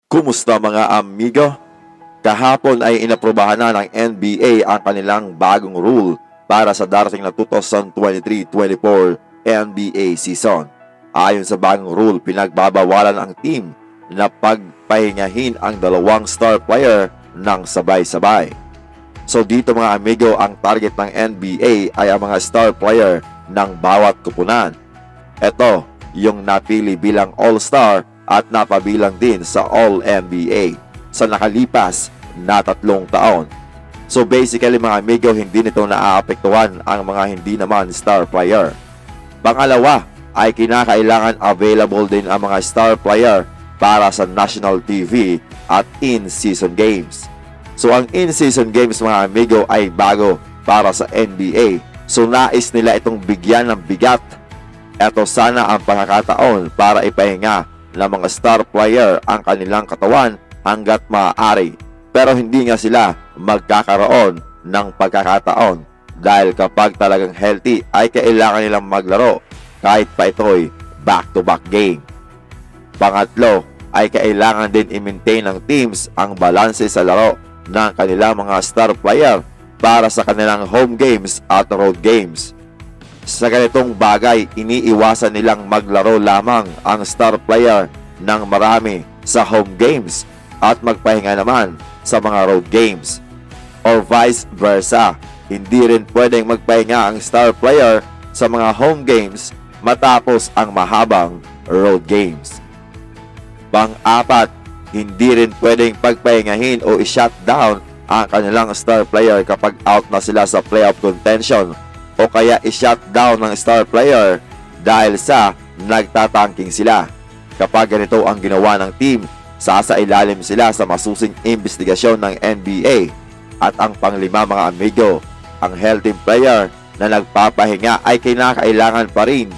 Kumusta mga amigo? Kahapon ay inaprobahan na ng NBA ang kanilang bagong rule para sa darating na 2023-24 NBA season. Ayon sa bagong rule, pinagbabawalan ang team na pagpahingahin ang dalawang star player ng sabay-sabay. So dito mga amigo, ang target ng NBA ay ang mga star player ng bawat kupunan. Ito yung napili bilang All-Star at napabilang din sa All-NBA sa nakalipas na 3 taon. So basically mga amigo, hindi nito naaapektuhan ang mga hindi naman star player. Pangalawa ay kinakailangan available din ang mga star player para sa national TV at in-season games. So ang in-season games mga amigo ay bago para sa NBA. So nais nila itong bigyan ng bigat. Ito sana ang pagkakataon para ipahinga ng mga star player ang kanilang katawan hanggat maaari. Pero hindi nga sila magkakaroon ng pagkakataon dahil kapag talagang healthy ay kailangan nilang maglaro kahit pa ito'y back-to-back game. Pangatlo ay kailangan din i-maintain ng teams ang balanse sa laro ng kanilang mga star player para sa kanilang home games at road games. Sa ganitong bagay, iniiwasan nilang maglaro lamang ang star player ng marami sa home games at magpahinga naman sa mga road games. Or vice versa, hindi rin pwedeng magpahinga ang star player sa mga home games matapos ang mahabang road games. Pang-apat, hindi rin pwedeng pagpahingahin o i-shutdown ang kanilang star player kapag out na sila sa playoff contention o kaya i-shutdown ng star player dahil sa nagtatanking sila. Kapag ganito ang ginawa ng team, sasailalim sila sa masusing investigasyon ng NBA. At ang panglima mga amigo, ang healthy player na nagpapahinga ay kinakailangan pa rin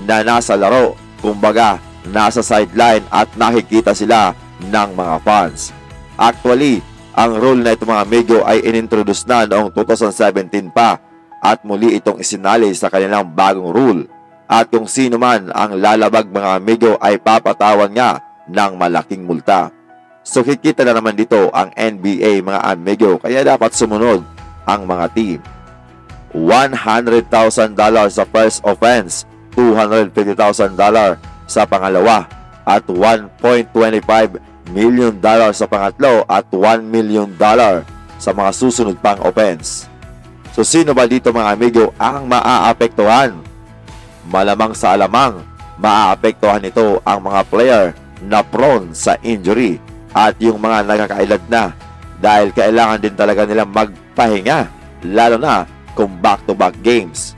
na nasa laro, kumbaga nasa sideline at nakikita sila ng mga fans. Actually, ang rule na ito mga amigo ay inintroduce na noong 2017 pa at muli itong isinali sa kanilang bagong rule. At kung sino man ang lalabag mga amigo ay papatawan nga ng malaking multa. So kikita na naman dito ang NBA mga amigo, kaya dapat sumunod ang mga team. $100,000 sa first offense, $250,000 sa pangalawa at $1.25 million sa pangatlo at $1 million sa mga susunod pang offense. So sino ba dito mga amigo ang maaapektuhan? Malamang sa alamang, maaapektuhan nito ang mga player na prone sa injury at yung mga nagkakaedad na dahil kailangan din talaga nilang magpahinga lalo na kung back-to-back games.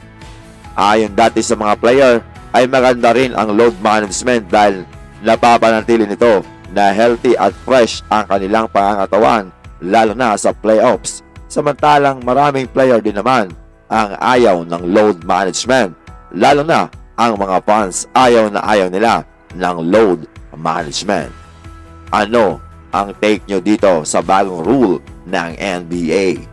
Ayon dati sa mga player ay maganda rin ang load management dahil napapanatili nito na healthy at fresh ang kanilang pangangatawan lalo na sa playoffs. Samantalang maraming player din naman ang ayaw ng load management. Lalo na ang mga fans ayaw na ayaw nila ng load management. Ano ang take nyo dito sa bagong rule ng NBA?